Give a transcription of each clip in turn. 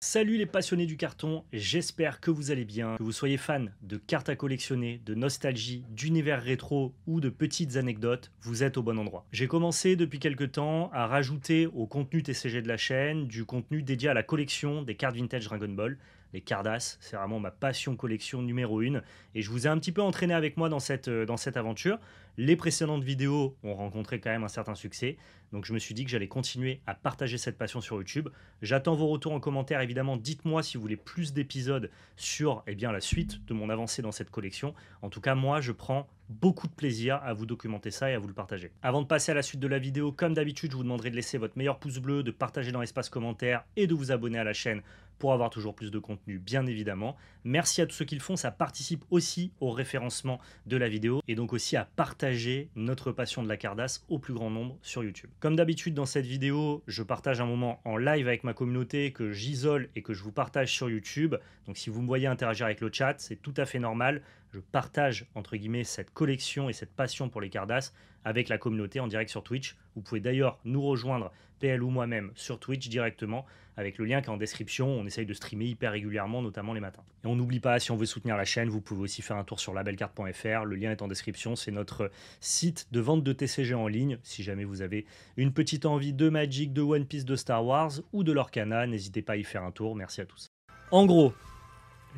Salut les passionnés du carton, j'espère que vous allez bien, que vous soyez fan de cartes à collectionner, de nostalgie, d'univers rétro ou de petites anecdotes, vous êtes au bon endroit. J'ai commencé depuis quelques temps à rajouter au contenu TCG de la chaîne du contenu dédié à la collection des cartes vintage Dragon Ball. Les Cardass, c'est vraiment ma passion collection numéro 1 et je vous ai un petit peu entraîné avec moi dans cette aventure. Les précédentes vidéos ont rencontré quand même un certain succès, donc je me suis dit que j'allais continuer à partager cette passion sur YouTube. J'attends vos retours en commentaire, évidemment. Dites-moi si vous voulez plus d'épisodes sur la suite de mon avancée dans cette collection. En tout cas, moi, je prends beaucoup de plaisir à vous documenter ça et à vous le partager. Avant de passer à la suite de la vidéo, comme d'habitude, je vous demanderai de laisser votre meilleur pouce bleu, de partager dans l'espace commentaire et de vous abonner à la chaîne pour avoir toujours plus de contenu, bien évidemment. Merci à tous ceux qui le font, ça participe aussi au référencement de la vidéo et donc aussi à partager notre passion de la Cardass au plus grand nombre sur YouTube. Comme d'habitude dans cette vidéo, je partage un moment en live avec ma communauté que j'isole et que je vous partage sur YouTube. Donc si vous me voyez interagir avec le chat, c'est tout à fait normal. Je partage entre guillemets cette collection et cette passion pour les Cardass avec la communauté en direct sur Twitch. Vous pouvez d'ailleurs nous rejoindre, PL ou moi-même, sur Twitch directement avec le lien qui est en description. On essaye de streamer hyper régulièrement, notamment les matins. Et on n'oublie pas, si on veut soutenir la chaîne, vous pouvez aussi faire un tour sur labelcarte.fr. Le lien est en description. C'est notre site de vente de TCG en ligne. Si jamais vous avez une petite envie de Magic, de One Piece, de Star Wars ou de Lorcana, n'hésitez pas à y faire un tour. Merci à tous. En gros,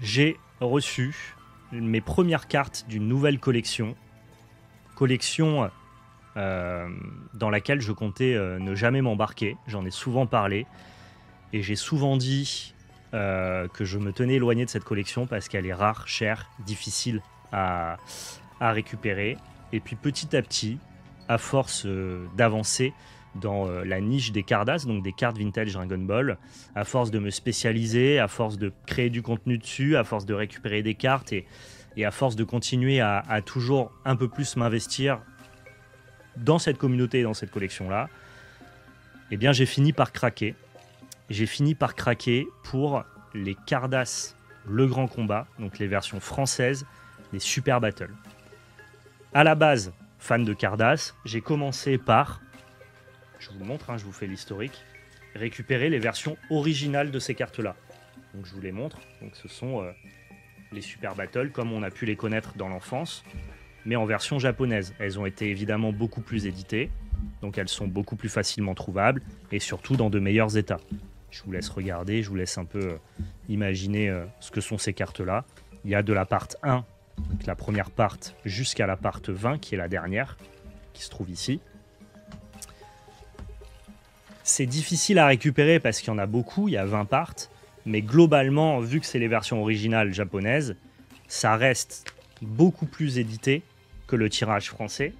j'ai reçu mes premières cartes d'une nouvelle collection. Collection dans laquelle je comptais ne jamais m'embarquer. J'en ai souvent parlé. Et j'ai souvent dit que je me tenais éloigné de cette collection parce qu'elle est rare, chère, difficile à récupérer. Et puis petit à petit, à force d'avancer dans la niche des Cardass, donc des cartes vintage Dragon Ball, à force de me spécialiser, à force de créer du contenu dessus, à force de récupérer des cartes et à force de continuer à toujours un peu plus m'investir dans cette communauté et dans cette collection-là, eh bien j'ai fini par craquer. J'ai fini par craquer pour les Cardass Le Grand Combat, donc les versions françaises des Super Battle. À la base, fan de Cardass, j'ai commencé par, je vous le montre, je vous fais l'historique, récupérer les versions originales de ces cartes-là. Donc je vous les montre. Donc ce sont les Super Battle comme on a pu les connaître dans l'enfance, mais en version japonaise. Elles ont été évidemment beaucoup plus éditées, donc elles sont beaucoup plus facilement trouvables et surtout dans de meilleurs états. Je vous laisse regarder, je vous laisse un peu imaginer ce que sont ces cartes-là. Il y a de la part 1, donc la première part, jusqu'à la part 20, qui est la dernière, qui se trouve ici. C'est difficile à récupérer parce qu'il y en a beaucoup, il y a 20 parts, mais globalement, vu que c'est les versions originales japonaises, ça reste beaucoup plus édité que le tirage français.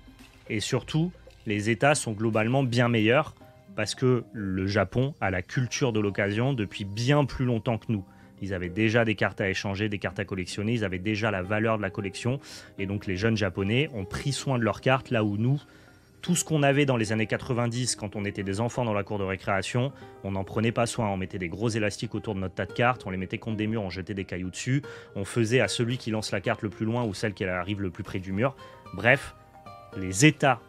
Et surtout, les états sont globalement bien meilleurs parce que le Japon a la culture de l'occasion depuis bien plus longtemps que nous. Ils avaient déjà des cartes à échanger, des cartes à collectionner, ils avaient déjà la valeur de la collection. Et donc les jeunes Japonais ont pris soin de leurs cartes, là où nous, tout ce qu'on avait dans les années 90, quand on était des enfants dans la cour de récréation, on n'en prenait pas soin. On mettait des gros élastiques autour de notre tas de cartes, on les mettait contre des murs, on jetait des cailloux dessus, on faisait à celui qui lance la carte le plus loin ou celle qui arrive le plus près du mur. Bref, les états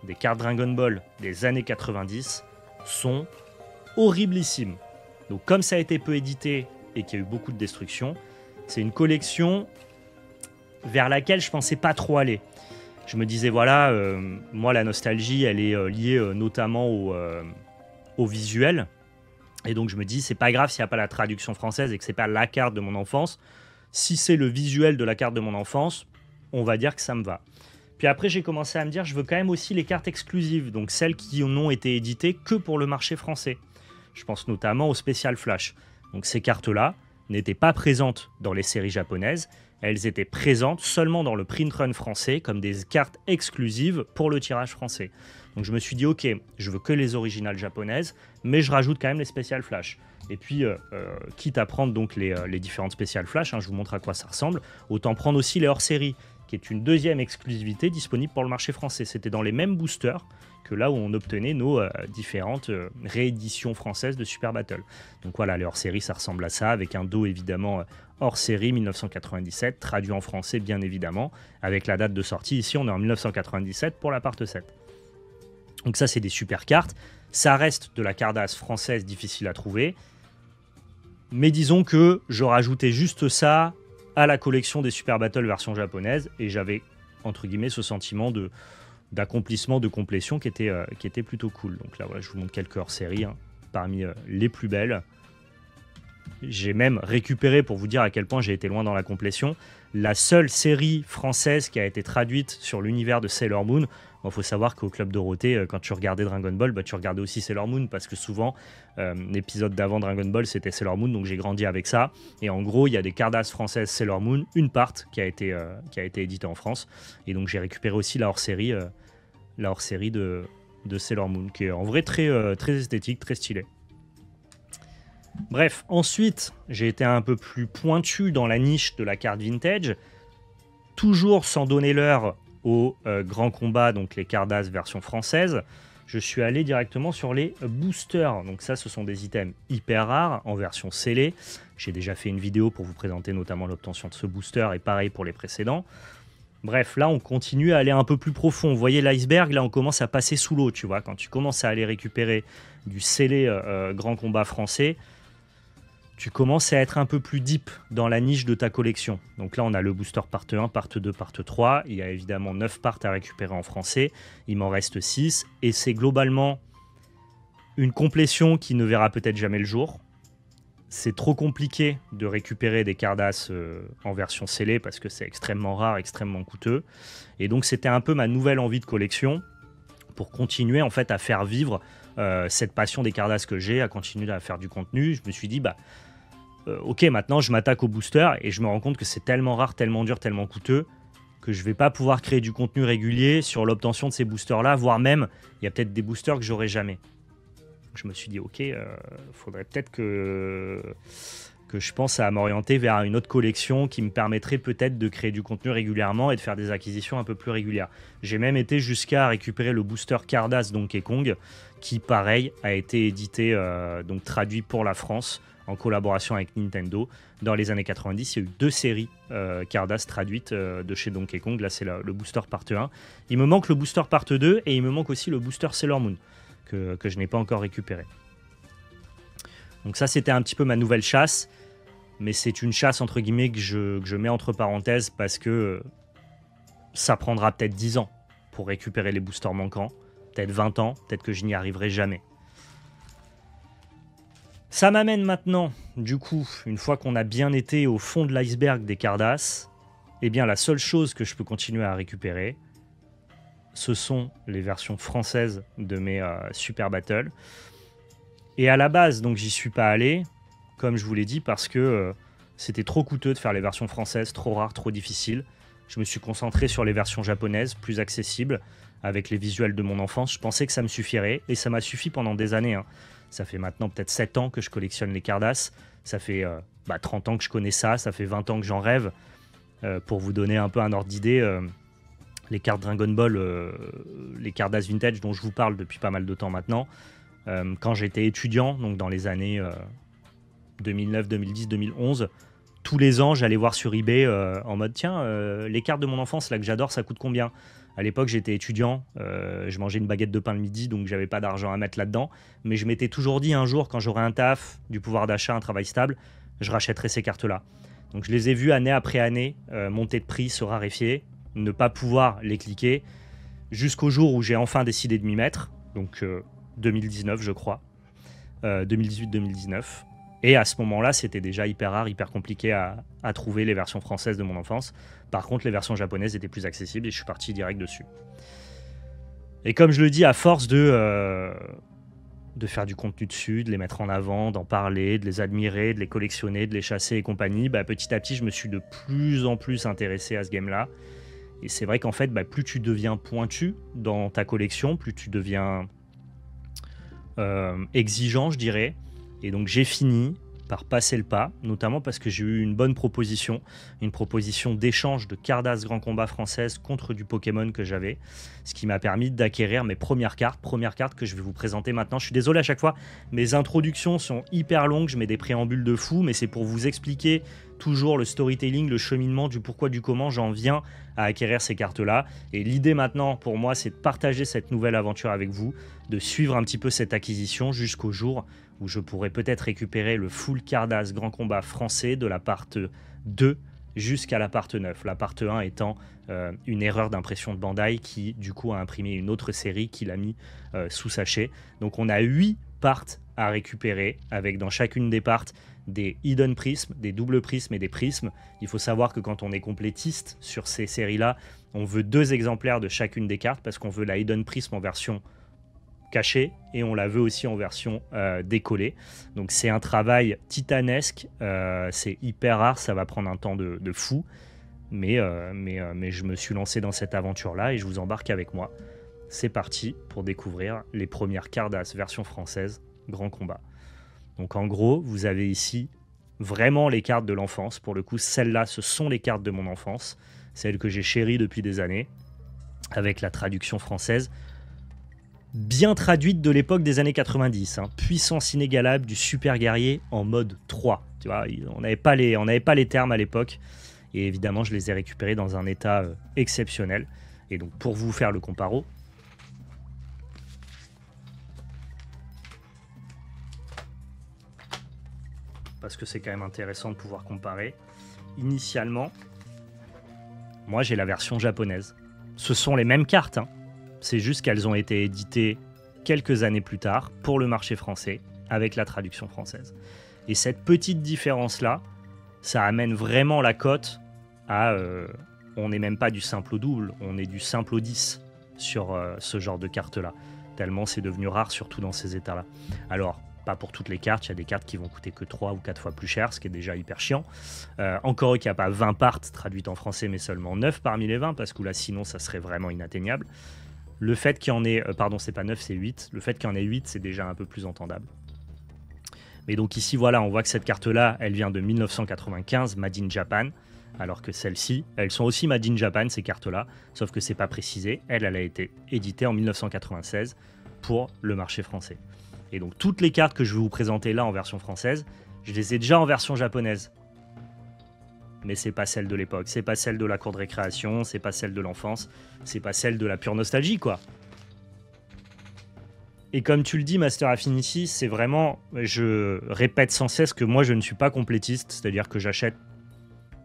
des cartes Dragon Ball des années 90 sont horriblissimes. Donc comme ça a été peu édité et qu'il y a eu beaucoup de destruction, c'est une collection vers laquelle je pensais pas trop aller. Je me disais, voilà, moi, la nostalgie, elle est liée notamment au visuel. Et donc, je me dis, c'est pas grave s'il n'y a pas la traduction française et que c'est pas la carte de mon enfance. Si c'est le visuel de la carte de mon enfance, on va dire que ça me va. Puis après, j'ai commencé à me dire, je veux quand même aussi les cartes exclusives, donc celles qui n'ont été éditées que pour le marché français. Je pense notamment au Special Flash. Donc, ces cartes-là n'étaient pas présentes dans les séries japonaises. Elles étaient présentes seulement dans le print run français comme des cartes exclusives pour le tirage français. Donc je me suis dit, ok, je veux que les originales japonaises, mais je rajoute quand même les Special Flash. Et puis, quitte à prendre donc les différentes Special Flash, je vous montre à quoi ça ressemble, autant prendre aussi les hors-série, qui est une deuxième exclusivité disponible pour le marché français. C'était dans les mêmes boosters que là où on obtenait nos différentes rééditions françaises de Super Battle. Donc voilà, les hors-série, ça ressemble à ça, avec un dos évidemment hors-série 1997, traduit en français bien évidemment, avec la date de sortie. Ici, on est en 1997 pour la part 7. Donc ça, c'est des super cartes. Ça reste de la Cardass française difficile à trouver. Mais disons que je rajoutais juste ça à la collection des Super Battle version japonaise et j'avais, entre guillemets, ce sentiment d'accomplissement, de complétion qui était plutôt cool. Donc là, voilà, je vous montre quelques hors-séries, hein, parmi les plus belles. J'ai même récupéré, pour vous dire à quel point j'ai été loin dans la complétion, la seule série française qui a été traduite sur l'univers de Sailor Moon. Il faut savoir qu'au Club Dorothée, quand tu regardais Dragon Ball, bah, tu regardais aussi Sailor Moon, parce que souvent, l'épisode d'avant Dragon Ball, c'était Sailor Moon, donc j'ai grandi avec ça. Et en gros, il y a des Cardass françaises Sailor Moon, une part qui a été éditée en France. Et donc j'ai récupéré aussi la hors-série de Sailor Moon, qui est en vrai très esthétique, très stylée. Bref, ensuite, j'ai été un peu plus pointu dans la niche de la carte vintage, toujours sans donner l'heure au grand combat, donc les Cardass version française. Je suis allé directement sur les boosters. Donc ça, ce sont des items hyper rares en version scellée. J'ai déjà fait une vidéo pour vous présenter notamment l'obtention de ce booster, et pareil pour les précédents. Bref, là, on continue à aller un peu plus profond. Vous voyez l'iceberg, là, on commence à passer sous l'eau, tu vois. Quand tu commences à aller récupérer du scellé grand combat français, tu commences à être un peu plus deep dans la niche de ta collection. Donc là, on a le booster part 1, part 2, part 3. Il y a évidemment 9 parts à récupérer en français. Il m'en reste 6. Et c'est globalement une complétion qui ne verra peut-être jamais le jour. C'est trop compliqué de récupérer des Cardass en version scellée parce que c'est extrêmement rare, extrêmement coûteux. Et donc, c'était un peu ma nouvelle envie de collection pour continuer en fait à faire vivre cette passion des Cardass que j'ai, à continuer à faire du contenu. Je me suis dit, ok, maintenant je m'attaque au booster et je me rends compte que c'est tellement rare, tellement dur, tellement coûteux que je vais pas pouvoir créer du contenu régulier sur l'obtention de ces boosters-là, voire même, il y a peut-être des boosters que j'aurai jamais. Je me suis dit, ok, faudrait peut-être que je pense à m'orienter vers une autre collection qui me permettrait peut-être de créer du contenu régulièrement et de faire des acquisitions un peu plus régulières. J'ai même été jusqu'à récupérer le booster Cardass Donkey Kong, qui pareil a été édité, donc traduit pour la France, en collaboration avec Nintendo. Dans les années 90, il y a eu 2 séries Cardass traduites de chez Donkey Kong. Là, c'est le booster part 1. Il me manque le booster part 2 et il me manque aussi le booster Sailor Moon, que je n'ai pas encore récupéré. Donc ça, c'était un petit peu ma nouvelle chasse. Mais c'est une chasse, entre guillemets, que je mets entre parenthèses parce que ça prendra peut-être 10 ans pour récupérer les boosters manquants. Peut-être 20 ans, peut-être que je n'y arriverai jamais. Ça m'amène maintenant, du coup, une fois qu'on a bien été au fond de l'iceberg des Cardass, eh bien la seule chose que je peux continuer à récupérer, ce sont les versions françaises de mes Super Battle. Et à la base, donc j'y suis pas allé, comme je vous l'ai dit, parce que c'était trop coûteux de faire les versions françaises, trop rares, trop difficiles. Je me suis concentré sur les versions japonaises, plus accessibles, avec les visuels de mon enfance. Je pensais que ça me suffirait, et ça m'a suffi pendant des années, hein. Ça fait maintenant peut-être 7 ans que je collectionne les Cardass. Ça fait 30 ans que je connais ça. Ça fait 20 ans que j'en rêve. Pour vous donner un peu un ordre d'idée, les cartes Dragon Ball, les Cardass Vintage dont je vous parle depuis pas mal de temps maintenant, quand j'étais étudiant, donc dans les années 2009, 2010, 2011, tous les ans, j'allais voir sur eBay en mode tiens, les cartes de mon enfance là que j'adore, ça coûte combien? À l'époque, j'étais étudiant, je mangeais une baguette de pain le midi, donc j'avais pas d'argent à mettre là-dedans. Mais je m'étais toujours dit un jour, quand j'aurai un taf, du pouvoir d'achat, un travail stable, je rachèterai ces cartes-là. Donc je les ai vues année après année monter de prix, se raréfier, ne pas pouvoir les cliquer, jusqu'au jour où j'ai enfin décidé de m'y mettre, donc 2019 je crois, 2018-2019. Et à ce moment-là, c'était déjà hyper rare, hyper compliqué à trouver les versions françaises de mon enfance. Par contre, les versions japonaises étaient plus accessibles et je suis parti direct dessus. Et comme je le dis, à force de faire du contenu dessus, de les mettre en avant, d'en parler, de les admirer, de les collectionner, de les chasser et compagnie, petit à petit, je me suis de plus en plus intéressé à ce game-là. Et c'est vrai qu'en fait, plus tu deviens pointu dans ta collection, plus tu deviens exigeant, je dirais. Et donc j'ai fini par passer le pas, notamment parce que j'ai eu une bonne proposition, une proposition d'échange de Cardass Grand Combat française contre du Pokémon que j'avais, ce qui m'a permis d'acquérir mes premières cartes que je vais vous présenter maintenant. Je suis désolé à chaque fois, mes introductions sont hyper longues, je mets des préambules de fou, mais c'est pour vous expliquer toujours le storytelling, le cheminement du pourquoi, du comment j'en viens à acquérir ces cartes-là. Et l'idée maintenant pour moi, c'est de partager cette nouvelle aventure avec vous, de suivre un petit peu cette acquisition jusqu'au jour où je pourrais peut-être récupérer le full Cardass Grand Combat français de la part 2 jusqu'à la part 9. La part 1 étant une erreur d'impression de Bandai qui du coup a imprimé une autre série qu'il a mis sous sachet. Donc on a 8 parts à récupérer avec dans chacune des parts des hidden prismes, des doubles prismes et des prismes. Il faut savoir que quand on est complétiste sur ces séries-là, on veut 2 exemplaires de chacune des cartes parce qu'on veut la hidden prisme en version cachée et on la veut aussi en version décollée. Donc c'est un travail titanesque, c'est hyper rare, ça va prendre un temps de fou, mais je me suis lancé dans cette aventure-là et je vous embarque avec moi. C'est parti pour découvrir les premières Cardass version française Grand Combat. Donc en gros, vous avez ici vraiment les cartes de l'enfance. Pour le coup, celles-là, ce sont les cartes de mon enfance, celles que j'ai chéries depuis des années, avec la traduction française, bien traduite de l'époque des années 90. Hein. Puissance inégalable du super guerrier en mode 3. Tu vois, on n'avait pas les termes à l'époque. Et évidemment, je les ai récupérés dans un état exceptionnel. Et donc, pour vous faire le comparo, parce que c'est quand même intéressant de pouvoir comparer. Initialement, moi j'ai la version japonaise. Ce sont les mêmes cartes, hein. C'est juste qu'elles ont été éditées quelques années plus tard pour le marché français avec la traduction française. Et cette petite différence-là, ça amène vraiment la cote à... on n'est même pas du simple au double, on est du simple au 10 sur ce genre de carte-là. Tellement c'est devenu rare, surtout dans ces états-là. Alors, pas pour toutes les cartes, il y a des cartes qui vont coûter que 3 ou 4 fois plus cher, ce qui est déjà hyper chiant. Encore qu'il n'y a pas 20 parts traduites en français, mais seulement 9 parmi les 20, parce que là, sinon, ça serait vraiment inatteignable. Le fait qu'il y en ait... pardon, c'est pas 9, c'est 8. Le fait qu'il y en ait 8, c'est déjà un peu plus entendable. Mais donc ici, voilà, on voit que cette carte-là, elle vient de 1995, Made in Japan, alors que celles-ci, elles sont aussi Made in Japan, ces cartes-là, sauf que c'est pas précisé. Elle a été éditée en 1996 pour le marché français. Et donc toutes les cartes que je vais vous présenter là en version française, je les ai déjà en version japonaise. Mais c'est pas celle de l'époque, c'est pas celle de la cour de récréation, c'est pas celle de l'enfance, c'est pas celle de la pure nostalgie, quoi. Et comme tu le dis, Master Affinity, c'est vraiment... Je répète sans cesse que moi, je ne suis pas complétiste, c'est-à-dire que j'achète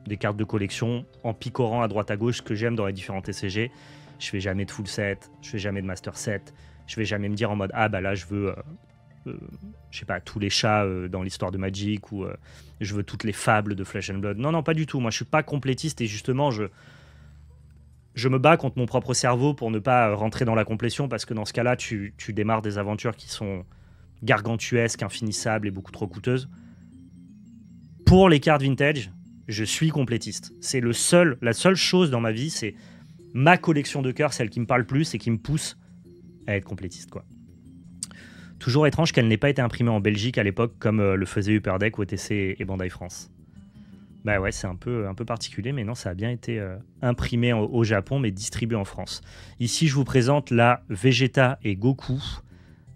des cartes de collection en picorant à droite à gauche ce que j'aime dans les différents TCG. Je fais jamais de full set, je fais jamais de master set, je vais jamais me dire en mode « Ah, bah là, je veux... je sais pas, tous les chats dans l'histoire de Magic ou je veux toutes les fables de Flesh and Blood. » Non, non, pas du tout. Moi, je suis pas complétiste et justement, je me bats contre mon propre cerveau pour ne pas rentrer dans la complétion parce que dans ce cas-là, tu démarres des aventures qui sont gargantuesques, infinissables et beaucoup trop coûteuses. Pour les cartes vintage, je suis complétiste. C'est la seule chose dans ma vie, c'est ma collection de cœur, celle qui me parle plus et qui me pousse à être complétiste, quoi. Toujours étrange qu'elle n'ait pas été imprimée en Belgique à l'époque comme le faisait Upperdeck, OTC et Bandai France. Bah ouais, c'est un peu particulier, mais non, ça a bien été imprimé au Japon, mais distribué en France. Ici, je vous présente la Vegeta et Goku.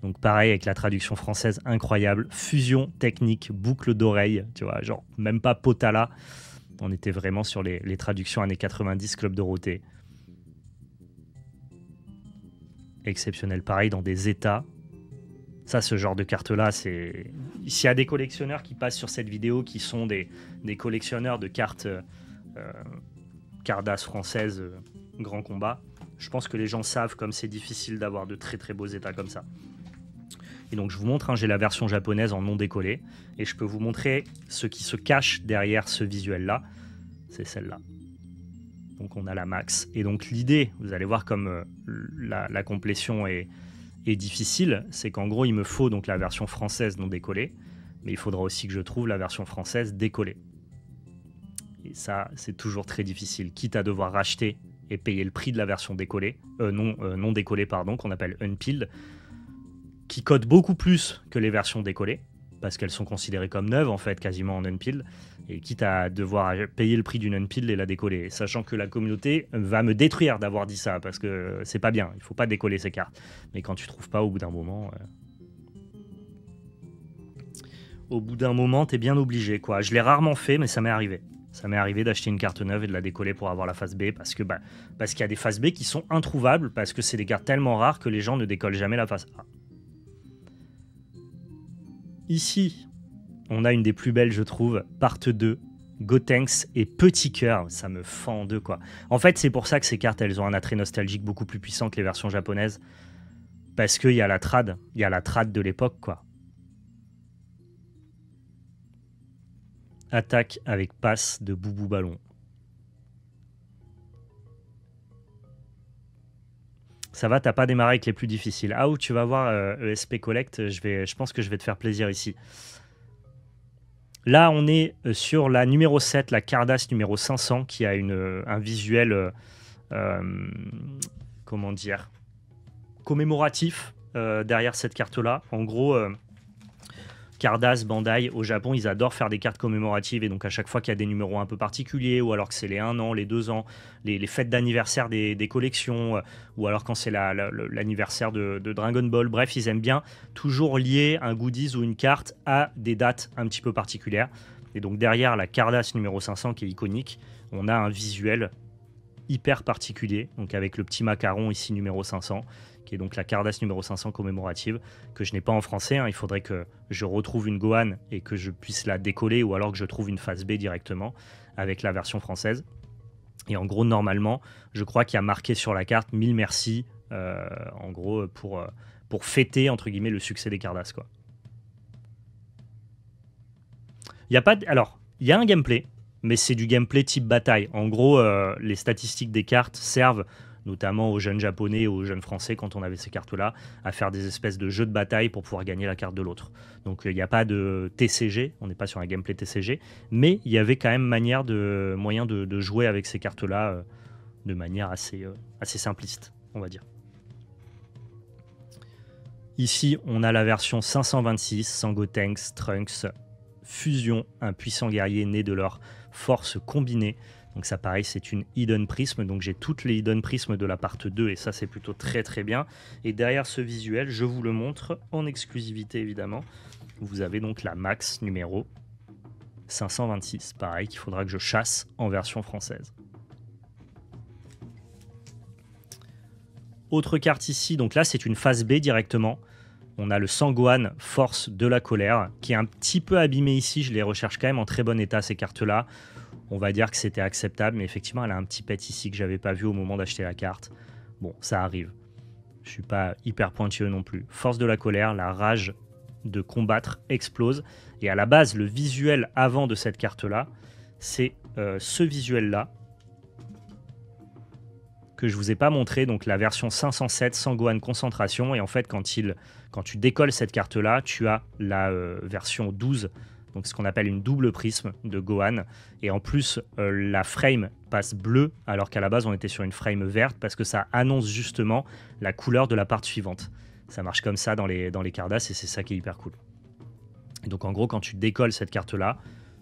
Donc pareil, avec la traduction française incroyable. Fusion technique, boucle d'oreille, tu vois, genre même pas Potala. On était vraiment sur les traductions années 90, Club Dorothée. Exceptionnel. Pareil, dans des états. Ça, ce genre de carte-là, c'est... S'il y a des collectionneurs qui passent sur cette vidéo, qui sont des collectionneurs de cartes Cardass françaises Grand Combat, je pense que les gens savent comme c'est difficile d'avoir de très très beaux états comme ça. Et donc je vous montre, hein, j'ai la version japonaise en non décollé, et je peux vous montrer ce qui se cache derrière ce visuel-là. C'est celle-là. Donc on a la max. Et donc l'idée, vous allez voir comme la complétion est difficile, c'est qu'en gros il me faut donc la version française non décollée, mais il faudra aussi que je trouve la version française décollée. Et ça, c'est toujours très difficile, quitte à devoir racheter et payer le prix de la version décollée, non décollée, pardon, qu'on appelle unpeeled, qui cote beaucoup plus que les versions décollées, parce qu'elles sont considérées comme neuves, en fait, quasiment en unpeeled, et quitte à devoir payer le prix d'une unpeeled et la décoller, sachant que la communauté va me détruire d'avoir dit ça, parce que c'est pas bien, il faut pas décoller ces cartes. Mais quand tu trouves pas, au bout d'un moment, t'es bien obligé, quoi. Je l'ai rarement fait, mais ça m'est arrivé. Ça m'est arrivé d'acheter une carte neuve et de la décoller pour avoir la face B, parce qu'il y a des faces B qui sont introuvables, parce que c'est des cartes tellement rares que les gens ne décollent jamais la face A. Ici, on a une des plus belles, je trouve, part 2, Gotenks et Petit Cœur. Ça me fend en deux, quoi. En fait, c'est pour ça que ces cartes, elles ont un attrait nostalgique beaucoup plus puissant que les versions japonaises. Parce qu'il y a la trad. Il y a la trad de l'époque, quoi. Attaque avec passe de Boubou Ballon. Ça va, t'as pas démarré avec les plus difficiles. Ah, ou tu vas voir ESP Collect, je pense que je vais te faire plaisir ici. Là, on est sur la numéro 7, la Cardass numéro 500, qui a un visuel, comment dire, commémoratif derrière cette carte-là. En gros, Cardass, Bandai, au Japon, ils adorent faire des cartes commémoratives. Et donc, à chaque fois qu'il y a des numéros un peu particuliers, ou alors que c'est les 1 an, les 2 ans, les fêtes d'anniversaire des collections, ou alors quand c'est l'anniversaire de Dragon Ball, bref, ils aiment bien toujours lier un goodies ou une carte à des dates un petit peu particulières. Et donc, derrière la Cardass numéro 500, qui est iconique, on a un visuel hyper particulier, donc avec le petit macaron ici numéro 500, qui est donc la Cardass numéro 500 commémorative, que je n'ai pas en français. Il faudrait que je retrouve une Gohan et que je puisse la décoller, ou alors que je trouve une phase B directement avec la version française. Et en gros, normalement, je crois qu'il y a marqué sur la carte « Mille merci », en gros, pour fêter, entre guillemets, le succès des Cardass, quoi. Il y a pas alors, il y a un gameplay, mais c'est du gameplay type bataille. En gros, les statistiques des cartes servent notamment aux jeunes japonais et aux jeunes français, quand on avait ces cartes-là, à faire des espèces de jeux de bataille pour pouvoir gagner la carte de l'autre. Donc il n'y a pas de TCG, on n'est pas sur un gameplay TCG, mais il y avait quand même moyen de jouer avec ces cartes-là de manière assez simpliste, on va dire. Ici, on a la version 526, sans Gotenks, Trunks, Fusion, un puissant guerrier né de leur force combinée. Donc ça pareil, c'est une Hidden Prism, donc j'ai toutes les Hidden Prism de la part 2 et ça c'est plutôt très très bien. Et derrière ce visuel, je vous le montre en exclusivité évidemment. Vous avez donc la Max numéro 526, pareil qu'il faudra que je chasse en version française. Autre carte ici, donc là c'est une phase B directement. On a le Sangohan Force de la Colère qui est un petit peu abîmé ici, je les recherche quand même en très bon état ces cartes-là. On va dire que c'était acceptable, mais effectivement, elle a un petit pet ici que j'avais pas vu au moment d'acheter la carte. Bon, ça arrive. Je suis pas hyper pointilleux non plus. Force de la colère, la rage de combattre explose. Et à la base, le visuel avant de cette carte-là, c'est ce visuel-là que je vous ai pas montré. Donc la version 507 Sangohan concentration. Et en fait, quand tu décolles cette carte-là, tu as la version 12. Donc ce qu'on appelle une double prisme de Gohan. Et en plus, la frame passe bleue, alors qu'à la base, on était sur une frame verte, parce que ça annonce justement la couleur de la part suivante. Ça marche comme ça dans les Cardass, et c'est ça qui est hyper cool. Et donc en gros, quand tu décolles cette carte-là,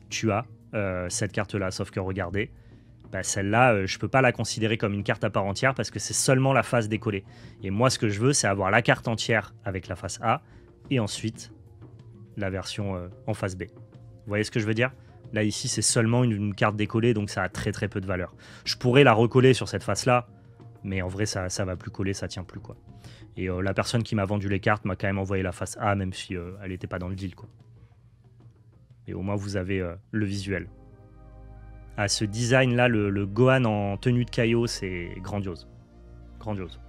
tu as cette carte-là. Sauf que regardez, bah, celle-là, je ne peux pas la considérer comme une carte à part entière, parce que c'est seulement la face décollée. Et moi, ce que je veux, c'est avoir la carte entière avec la face A, et ensuite la version en face B. Vous voyez ce que je veux dire? Là, ici, c'est seulement une carte décollée, donc ça a très très peu de valeur. Je pourrais la recoller sur cette face-là, mais en vrai, ça va plus coller, ça tient plus, quoi. Et la personne qui m'a vendu les cartes m'a quand même envoyé la face A, même si elle n'était pas dans le deal, quoi. Et au moins, vous avez le visuel. Ah, ce design-là, le Gohan en tenue de Kaio, c'est grandiose. Grandiose.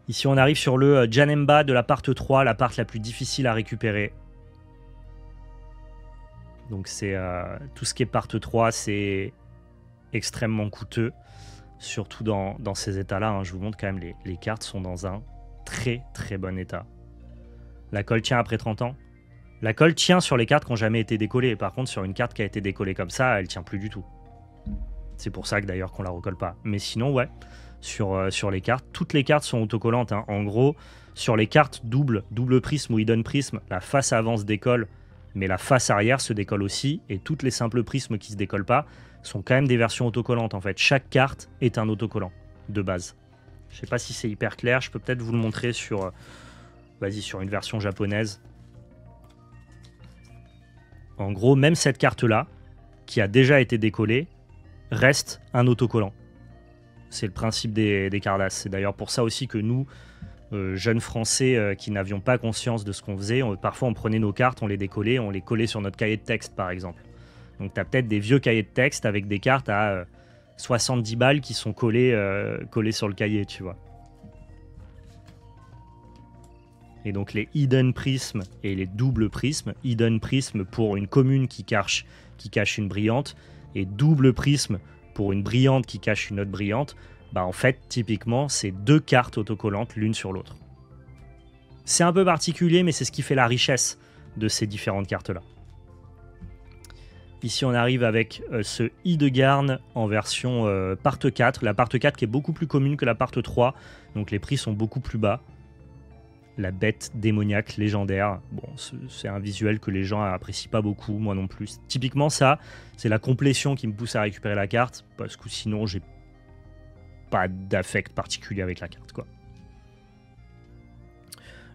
Ici, on arrive sur le Janemba de la part 3, la part la plus difficile à récupérer. Donc, c'est tout ce qui est part 3, c'est extrêmement coûteux, surtout dans ces états-là. Hein. Je vous montre quand même, les cartes sont dans un très très bon état. La colle tient après 30 ans. La colle tient sur les cartes qui n'ont jamais été décollées. Par contre, sur une carte qui a été décollée comme ça, elle tient plus du tout. C'est pour ça que d'ailleurs qu'on la recolle pas. Mais sinon, ouais. Sur les cartes. Toutes les cartes sont autocollantes. Hein. En gros, sur les cartes double prisme ou hidden prisme, la face avant se décolle, mais la face arrière se décolle aussi. Et toutes les simples prismes qui se décollent pas sont quand même des versions autocollantes. En fait, chaque carte est un autocollant de base. Je sais pas si c'est hyper clair. Je peux peut-être vous le montrer sur, sur une version japonaise. En gros, même cette carte-là, qui a déjà été décollée, reste un autocollant. C'est le principe des Cardass. C'est d'ailleurs pour ça aussi que nous, jeunes Français qui n'avions pas conscience de ce qu'on faisait. Parfois, on prenait nos cartes, on les décollait, on les collait sur notre cahier de texte, par exemple. Donc, tu as peut-être des vieux cahiers de texte avec des cartes à 70 balles qui sont collées sur le cahier, tu vois. Et donc, les hidden prismes et les doubles prismes. Hidden prisme pour une commune qui cache une brillante, et double prisme pour une brillante qui cache une autre brillante. Bah en fait, typiquement, c'est deux cartes autocollantes l'une sur l'autre. C'est un peu particulier, mais c'est ce qui fait la richesse de ces différentes cartes-là. Ici, on arrive avec ce Hidegarn en version part 4. La part 4 qui est beaucoup plus commune que la part 3, donc les prix sont beaucoup plus bas. La bête démoniaque légendaire, bon, c'est un visuel que les gens apprécient pas beaucoup, moi non plus. Typiquement ça, c'est la complétion qui me pousse à récupérer la carte, parce que sinon j'ai pas d'affect particulier avec la carte, quoi.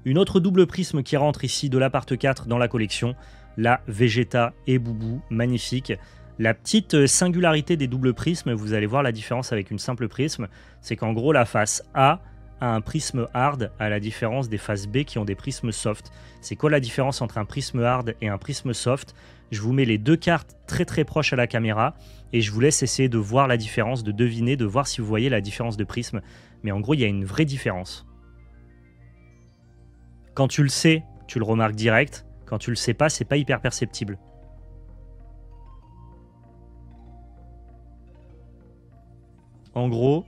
Une autre double prisme qui rentre ici de la part 4 dans la collection, la Vegeta et Boubou, magnifique. La petite singularité des doubles prismes, vous allez voir la différence avec une simple prisme, c'est qu'en gros la face A a un prisme hard à la différence des faces B qui ont des prismes soft. C'est quoi la différence entre un prisme hard et un prisme soft? Je vous mets les deux cartes très très proches à la caméra et je vous laisse essayer de voir la différence, de deviner, de voir si vous voyez la différence de prisme. Mais en gros, il y a une vraie différence. Quand tu le sais, tu le remarques direct. Quand tu le sais pas, c'est pas hyper perceptible. En gros,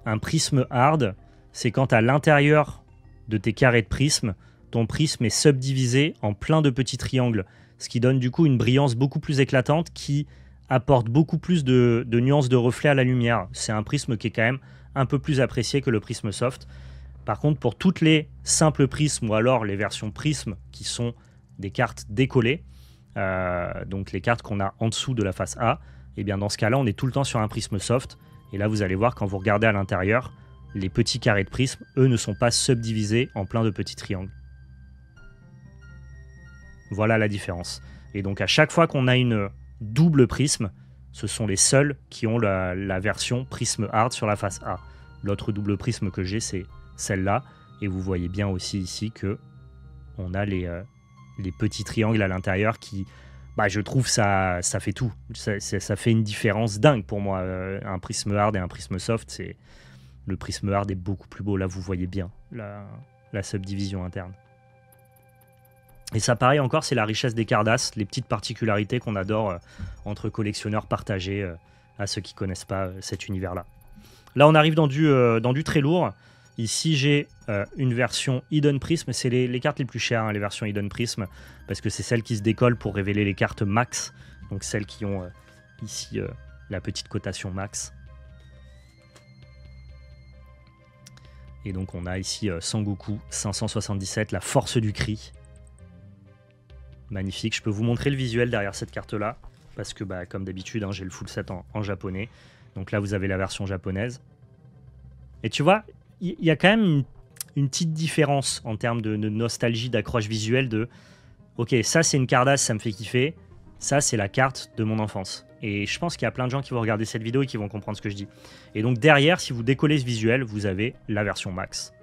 un prisme hard, c'est quand à l'intérieur de tes carrés de prisme, ton prisme est subdivisé en plein de petits triangles, ce qui donne du coup une brillance beaucoup plus éclatante qui apporte beaucoup plus de nuances de reflets à la lumière. C'est un prisme qui est quand même un peu plus apprécié que le prisme soft. Par contre, pour toutes les simples prismes ou alors les versions prisme qui sont des cartes décollées, donc les cartes qu'on a en dessous de la face A, et bien dans ce cas-là, on est tout le temps sur un prisme soft. Et là, vous allez voir, quand vous regardez à l'intérieur, les petits carrés de prisme, eux, ne sont pas subdivisés en plein de petits triangles. Voilà la différence. Et donc, à chaque fois qu'on a une double prisme, ce sont les seuls qui ont la version prisme hard sur la face A. L'autre double prisme que j'ai, c'est celle-là. Et vous voyez bien aussi ici que on a les petits triangles à l'intérieur qui... Bah, je trouve ça fait tout. Ça fait une différence dingue pour moi. Un prisme hard et un prisme soft, le prisme hard est beaucoup plus beau. Là, vous voyez bien la subdivision interne. Et ça, pareil encore, c'est la richesse des Cardass, les petites particularités qu'on adore entre collectionneurs partagés à ceux qui ne connaissent pas cet univers-là. Là, on arrive dans du très lourd. Ici, j'ai une version Hidden Prism. C'est les cartes les plus chères, hein, les versions Hidden Prism, parce que c'est celles qui se décollent pour révéler les cartes max. Donc celles qui ont ici la petite cotation max. Et donc on a ici Sangoku 577, la force du cri. Magnifique. Je peux vous montrer le visuel derrière cette carte-là, parce que bah, comme d'habitude, hein, j'ai le full set en japonais. Donc là, vous avez la version japonaise. Et tu vois, il y a quand même une petite différence en termes de nostalgie, d'accroche visuelle de ok, ça c'est une Cardass, ça me fait kiffer, ça c'est la carte de mon enfance. Et je pense qu'il y a plein de gens qui vont regarder cette vidéo et qui vont comprendre ce que je dis. Et donc derrière, si vous décollez ce visuel, vous avez la version max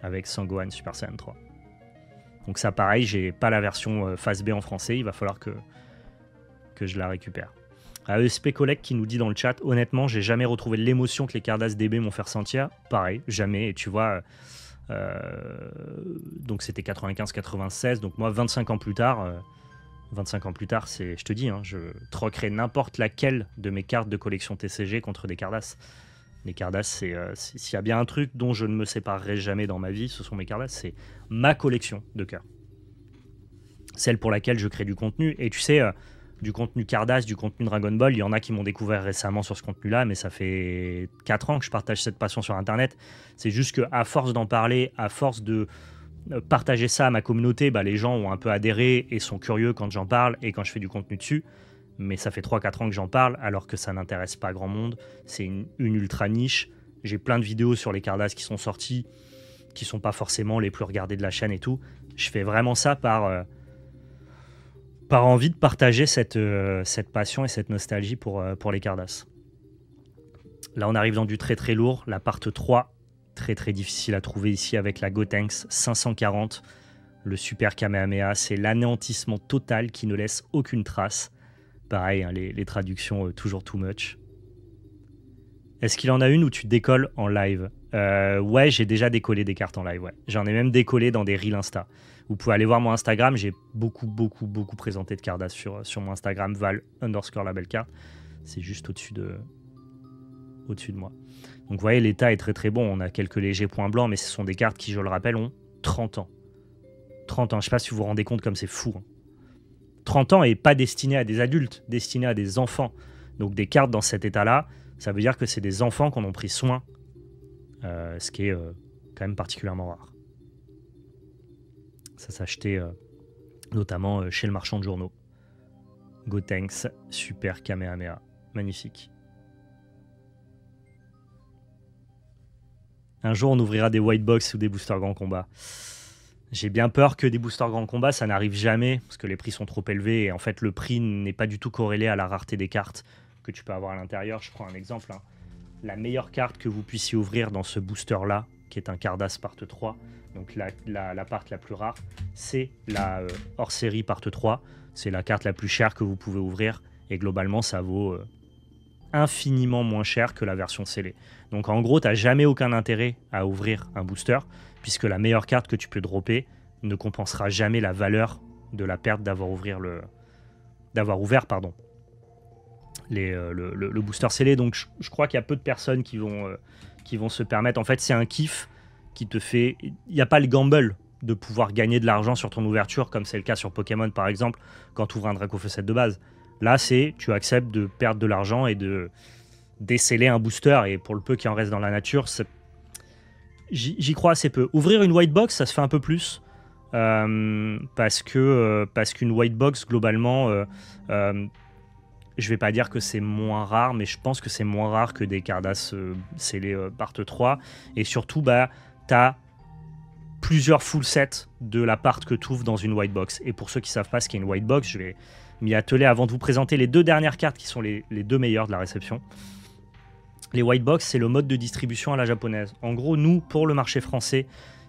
avec Sangohan Super Saiyan 3. Donc ça pareil, j'ai pas la version face B en français, il va falloir que je la récupère. ESP Collect qui nous dit dans le chat, honnêtement, j'ai jamais retrouvé l'émotion que les Cardass DB m'ont fait ressentir. Pareil, jamais. Et tu vois, donc c'était 95-96. Donc moi, 25 ans plus tard, c'est, je te dis, hein, je troquerai n'importe laquelle de mes cartes de collection TCG contre des Cardass. Les Cardass, s'il y a bien un truc dont je ne me séparerai jamais dans ma vie, ce sont mes Cardass. C'est ma collection de cartes. Celle pour laquelle je crée du contenu. Et tu sais... du contenu Cardass, du contenu Dragon Ball, il y en a qui m'ont découvert récemment sur ce contenu-là, mais ça fait 4 ans que je partage cette passion sur Internet. C'est juste qu'à force d'en parler, à force de partager ça à ma communauté, bah, les gens ont un peu adhéré et sont curieux quand j'en parle et quand je fais du contenu dessus. Mais ça fait 3-4 ans que j'en parle, alors que ça n'intéresse pas grand monde. C'est une ultra niche. J'ai plein de vidéos sur les Cardass qui sont sorties, qui sont pas forcément les plus regardées de la chaîne et tout. Je fais vraiment ça par envie de partager cette passion et cette nostalgie pour les Cardass. Là, on arrive dans du très très lourd, la part 3 Très très difficile à trouver ici avec la Gotenks 540. Le super Kamehameha, c'est l'anéantissement total qui ne laisse aucune trace. Pareil, hein, les traductions toujours too much. Est-ce qu'il en a une où tu décolles en live? Ouais, j'ai déjà décollé des cartes en live. Ouais. J'en ai même décollé dans des reels Insta. Vous pouvez aller voir mon Instagram. J'ai beaucoup présenté de cardas sur mon Instagram, Val_label_card. C'est juste au-dessus de moi. Donc vous voyez, l'état est très très bon. On a quelques légers points blancs, mais ce sont des cartes qui, je le rappelle, ont 30 ans. 30 ans, je ne sais pas si vous vous rendez compte comme c'est fou. Hein. 30 ans et pas destiné à des adultes, destiné à des enfants. Donc des cartes dans cet état-là, ça veut dire que c'est des enfants qu'on a pris soin. Ce qui est quand même particulièrement rare. Ça s'achetait notamment chez le marchand de journaux. Gotenks, super Kamehameha. Magnifique. Un jour, on ouvrira des white box ou des boosters grand combat. J'ai bien peur que des boosters grand combat, ça n'arrive jamais, parce que les prix sont trop élevés, et en fait, le prix n'est pas du tout corrélé à la rareté des cartes que tu peux avoir à l'intérieur. Je prends un exemple. Hein. La meilleure carte que vous puissiez ouvrir dans ce booster-là, qui est un Cardass Part 3, donc la part la plus rare, c'est la hors-série Part 3. C'est la carte la plus chère que vous pouvez ouvrir, et globalement, ça vaut infiniment moins cher que la version scellée. Donc en gros, tu n'as jamais aucun intérêt à ouvrir un booster, puisque la meilleure carte que tu peux dropper ne compensera jamais la valeur de la perte d'avoir ouvert le booster scellé. Donc je crois qu'il y a peu de personnes qui vont se permettre. En fait, c'est un kiff qui te fait... Il n'y a pas le gamble de pouvoir gagner de l'argent sur ton ouverture, comme c'est le cas sur Pokémon par exemple, quand tu ouvres un Draco Faucet de base. Là, c'est tu acceptes de perdre de l'argent et de déceler un booster, et pour le peu qui en reste dans la nature, j'y crois assez peu. Ouvrir une white box, ça se fait un peu plus, parce qu'une white box, globalement, je vais pas dire que c'est moins rare, mais je pense que c'est moins rare que des Cardass scellés Part 3, et surtout, tu as plusieurs full sets de la part que tu ouvres dans une white box. Et pour ceux qui savent pas ce qu'est une white box, je vais m'y atteler avant de vous présenter les deux dernières cartes qui sont les deux meilleures de la réception. Les white box, c'est le mode de distribution à la japonaise. En gros, nous, pour le marché français,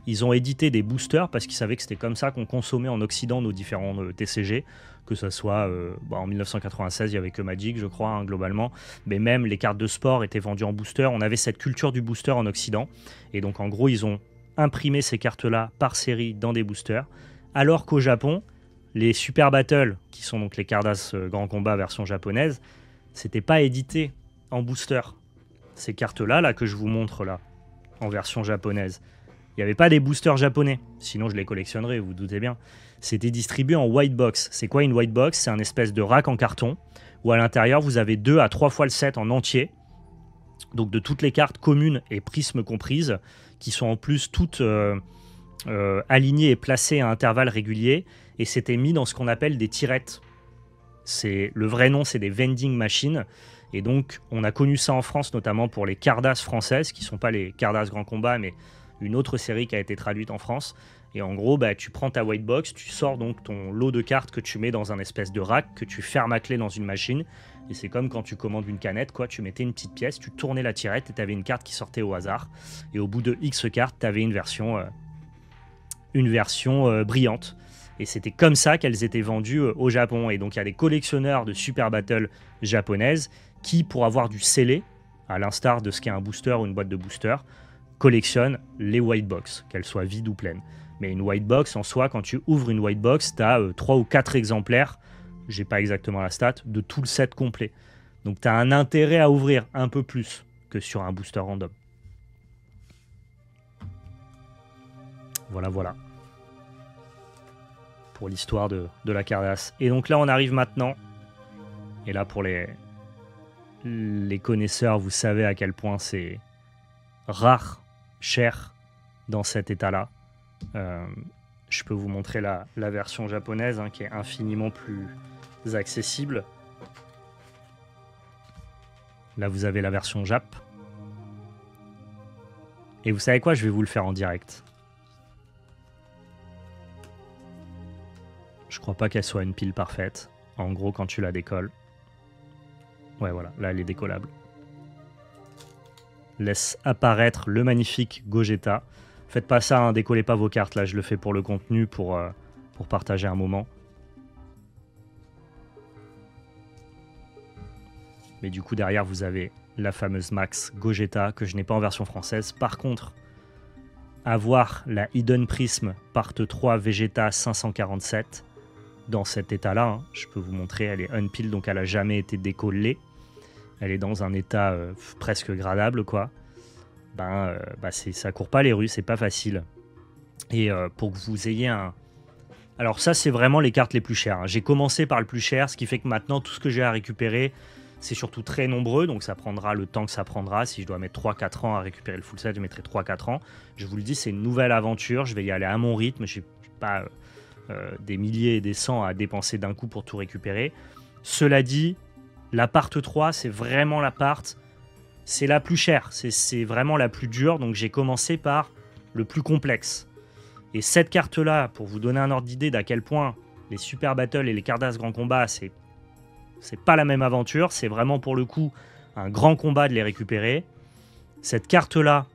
ils ont édité des boosters parce qu'ils savaient que c'était comme ça qu'on consommait en Occident nos différents TCG, que ce soit en 1996, il n'y avait que Magic, je crois, hein, globalement, mais même les cartes de sport étaient vendues en booster. On avait cette culture du booster en Occident, et donc en gros, ils ont imprimé ces cartes-là par série dans des boosters, alors qu'au Japon, les Super Battle, qui sont donc les Cardass Grand Combat version japonaise, c'était pas édité en booster. Ces cartes-là, là, que je vous montre là, en version japonaise, il n'y avait pas des boosters japonais, sinon je les collectionnerais, vous vous doutez bien. C'était distribué en white box. C'est quoi une white box? C'est un espèce de rack en carton, où à l'intérieur, vous avez 2 à 3 fois le set en entier, donc de toutes les cartes communes et prismes comprises, qui sont en plus toutes alignées et placées à intervalles réguliers, et c'était mis dans ce qu'on appelle des tirettes. Le vrai nom, c'est des vending machines. Et donc, on a connu ça en France, notamment pour les Cardass françaises, qui ne sont pas les Cardass Grand Combat, mais une autre série qui a été traduite en France. Et en gros, tu prends ta white box, tu sors donc ton lot de cartes que tu mets dans un espèce de rack, que tu fermes à clé dans une machine. Et c'est comme quand tu commandes une canette, quoi. Tu mettais une petite pièce, tu tournais la tirette et tu avais une carte qui sortait au hasard. Et au bout de X cartes, tu avais une version brillante. Et c'était comme ça qu'elles étaient vendues au Japon. Et donc, il y a des collectionneurs de Super Battle japonaises qui, pour avoir du scellé, à l'instar de ce qu'est un booster ou une boîte de booster, collectionnent les white box, qu'elles soient vides ou pleines. Mais une white box, en soi, quand tu ouvres une white box, tu as 3 ou 4 exemplaires, j'ai pas exactement la stat, de tout le set complet. Donc tu as un intérêt à ouvrir un peu plus que sur un booster random. Voilà, voilà. Pour l'histoire de la Cardass. Et donc là, on arrive maintenant. Et là, pour les connaisseurs, vous savez à quel point c'est rare, cher dans cet état-là. Je peux vous montrer la version japonaise, hein, qui est infiniment plus accessible. Là, vous avez la version Jap. Et vous savez quoi? Je vais vous le faire en direct. Je crois pas qu'elle soit une pile parfaite. En gros, quand tu la décolles. Ouais, voilà. Là, elle est décollable. laisse apparaître le magnifique Gogeta. Faites pas ça, hein, décollez pas vos cartes, là je le fais pour le contenu, pour partager un moment. Mais du coup derrière vous avez la fameuse Max Gogeta que je n'ai pas en version française. Par contre, avoir la Hidden Prism Part 3 Vegeta 547 dans cet état-là, hein, je peux vous montrer, elle est unpeel, donc elle n'a jamais été décollée. Elle est dans un état presque gradable, quoi. Ça court pas les rues, c'est pas facile. Et pour que vous ayez un... Alors ça, c'est vraiment les cartes les plus chères, hein. J'ai commencé par le plus cher, ce qui fait que maintenant, tout ce que j'ai à récupérer, c'est surtout très nombreux, donc ça prendra le temps que ça prendra. Si je dois mettre 3-4 ans à récupérer le full set, je mettrai 3-4 ans. Je vous le dis, c'est une nouvelle aventure, je vais y aller à mon rythme, je n'ai pas des milliers et des cents à dépenser d'un coup pour tout récupérer. Cela dit, la part 3, c'est vraiment la part, c'est la plus chère, c'est vraiment la plus dure, donc j'ai commencé par le plus complexe. Et cette carte-là, pour vous donner un ordre d'idée d'à quel point les Super Battle et les Cardass Grand Combat, c'est pas la même aventure, c'est vraiment pour le coup un grand combat de les récupérer. Cette carte-là,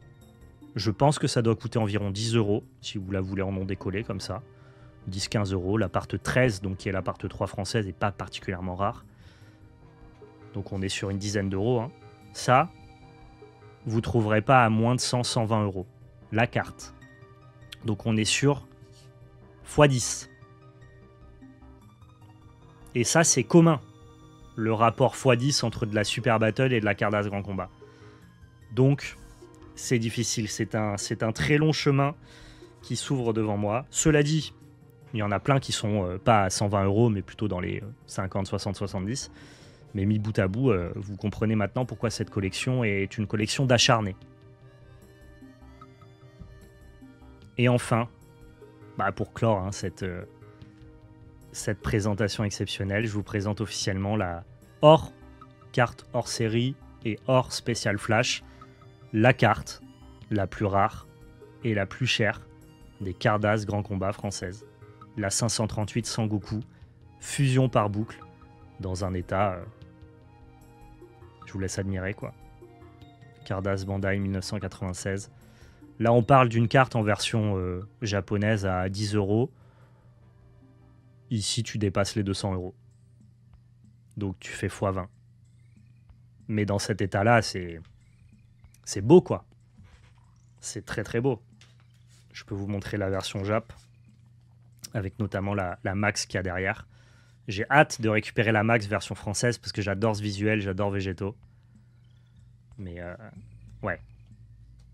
je pense que ça doit coûter environ 10 € si vous la voulez en non décoller comme ça. 10-15 €. La part 13, donc qui est la part 3 française, n'est pas particulièrement rare. Donc on est sur une dizaine d'euros, hein. Ça, vous ne trouverez pas à moins de 100-120 €. La carte. Donc on est sur x10. Et ça, c'est commun. Le rapport x10 entre de la Super Battle et de la Cardass Grand Combat. Donc, c'est difficile. C'est un très long chemin qui s'ouvre devant moi. Cela dit, il y en a plein qui sont pas à 120 €, mais plutôt dans les 50, 60, 70. Mais mis bout à bout, vous comprenez maintenant pourquoi cette collection est une collection d'acharnés. Et enfin, pour clore hein, cette présentation exceptionnelle, je vous présente officiellement la carte hors série et hors spécial flash, la carte la plus rare et la plus chère des Cardass Grand Combat françaises. La 538 Sangoku, fusion par boucle, dans un état... je vous laisse admirer, quoi. Cardass Bandai 1996. Là, on parle d'une carte en version japonaise à 10 €. Ici, tu dépasses les 200 €. Donc, tu fais x20. Mais dans cet état-là, c'est beau, quoi. C'est très, très beau. Je peux vous montrer la version Jap, avec notamment la Max qu'il y a derrière. J'ai hâte de récupérer la Max version française, parce que j'adore ce visuel, j'adore Végéto. Mais, ouais.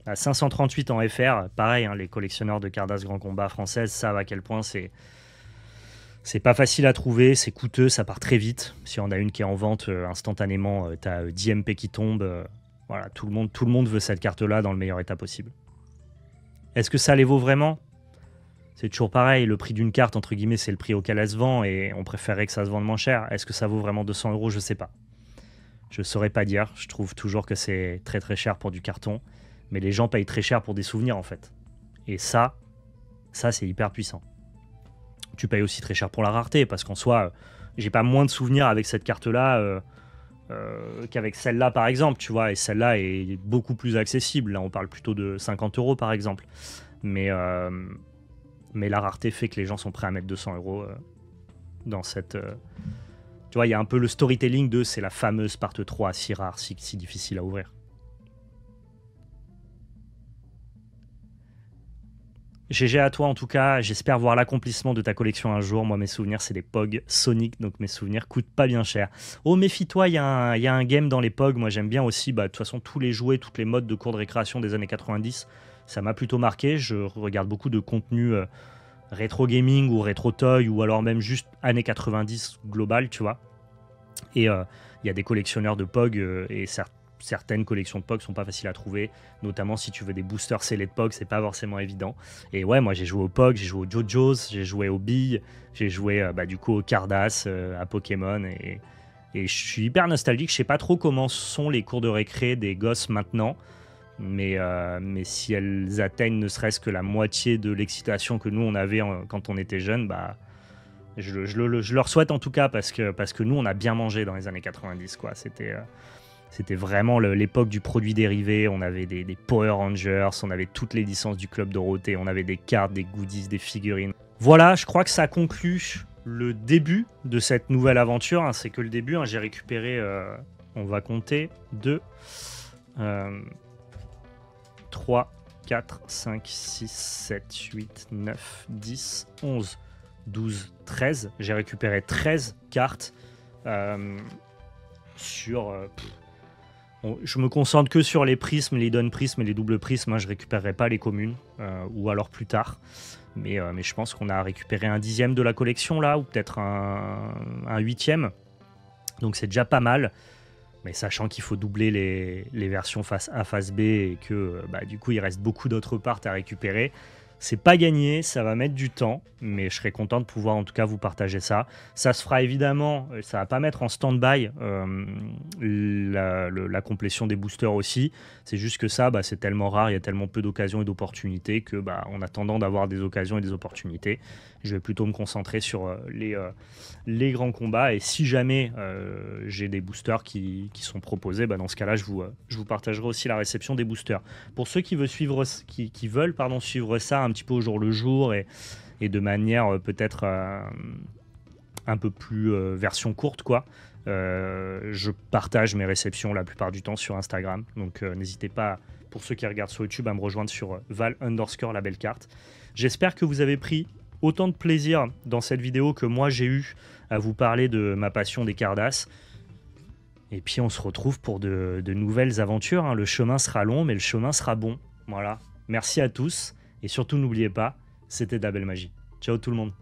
La 538 en FR, pareil, hein, les collectionneurs de Cardass Grand Combat française savent à quel point c'est pas facile à trouver, c'est coûteux, ça part très vite. Si on a une qui est en vente instantanément, tu as 10 MP qui tombent. Voilà, tout le monde veut cette carte-là dans le meilleur état possible. Est-ce que ça les vaut vraiment? C'est toujours pareil, le prix d'une carte, entre guillemets, c'est le prix auquel elle se vend et on préférerait que ça se vende moins cher. Est-ce que ça vaut vraiment 200 €? Je sais pas. Je saurais pas dire, je trouve toujours que c'est très très cher pour du carton. Mais les gens payent très cher pour des souvenirs, en fait. Et ça c'est hyper puissant. Tu payes aussi très cher pour la rareté, parce qu'en soi, j'ai pas moins de souvenirs avec cette carte-là qu'avec celle-là, par exemple, tu vois. Et celle-là est beaucoup plus accessible. Là, on parle plutôt de 50 €, par exemple. Mais la rareté fait que les gens sont prêts à mettre 200 € dans cette... Tu vois, il y a un peu le storytelling de c'est la fameuse part 3 si rare, si difficile à ouvrir. GG à toi en tout cas, j'espère voir l'accomplissement de ta collection un jour. Moi mes souvenirs c'est des POG Sonic, donc mes souvenirs coûtent pas bien cher. Oh méfie-toi, il y a un game dans les POG, moi j'aime bien aussi, de toute façon tous les jouets, toutes les modes de cours de récréation des années 90, ça m'a plutôt marqué. Je regarde beaucoup de contenu rétro gaming ou rétro toy ou alors même juste années 90 global, tu vois. Et il y a des collectionneurs de POG et certaines collections de POG sont pas faciles à trouver, notamment si tu veux des boosters scellés de POG, c'est pas forcément évident. Et ouais, moi j'ai joué au POG, j'ai joué au JoJo's, j'ai joué aux billes, j'ai joué du coup au Cardass, à Pokémon, et je suis hyper nostalgique. Je sais pas trop comment sont les cours de récré des gosses maintenant, mais si elles atteignent ne serait-ce que la moitié de l'excitation que nous on avait quand on était jeunes, je leur souhaite en tout cas, parce que nous on a bien mangé dans les années 90, quoi. C'était vraiment l'époque du produit dérivé. On avait des Power Rangers, on avait toutes les licences du Club Dorothée, on avait des cartes, des goodies, des figurines. Voilà, je crois que ça conclut le début de cette nouvelle aventure. Hein. C'est que le début. Hein. J'ai récupéré, on va compter, 2, 3, 4, 5, 6, 7, 8, 9, 10, 11, 12, 13. J'ai récupéré 13 cartes sur... je me concentre que sur les prismes, les hidden prismes et les doubles prismes. Hein. Je ne récupérerai pas les communes, ou alors plus tard. Mais je pense qu'on a récupéré un 10e de la collection là, ou peut-être un 8e. Donc c'est déjà pas mal. Mais sachant qu'il faut doubler les versions face A, face B, et que du coup il reste beaucoup d'autres parts à récupérer. C'est pas gagné, ça va mettre du temps, mais je serais content de pouvoir en tout cas vous partager ça. Ça se fera évidemment, ça va pas mettre en stand-by la complétion des boosters aussi. C'est juste que ça, c'est tellement rare, il y a tellement peu d'occasions et d'opportunités que en attendant d'avoir des occasions et des opportunités, je vais plutôt me concentrer sur les grands combats. Et si jamais j'ai des boosters qui sont proposés, dans ce cas-là, je vous partagerai aussi la réception des boosters. Pour ceux qui veulent suivre ça un petit peu au jour le jour et de manière peut-être un peu plus version courte, quoi. Je partage mes réceptions la plupart du temps sur Instagram, donc n'hésitez pas, pour ceux qui regardent sur YouTube, à me rejoindre sur Val_labelcarte. J'espère que vous avez pris autant de plaisir dans cette vidéo que moi j'ai eu à vous parler de ma passion des Cardass. Et puis on se retrouve pour de nouvelles aventures. Hein. Le chemin sera long, mais le chemin sera bon. Voilà. Merci à tous. Et surtout, n'oubliez pas, c'était de la belle magie. Ciao tout le monde.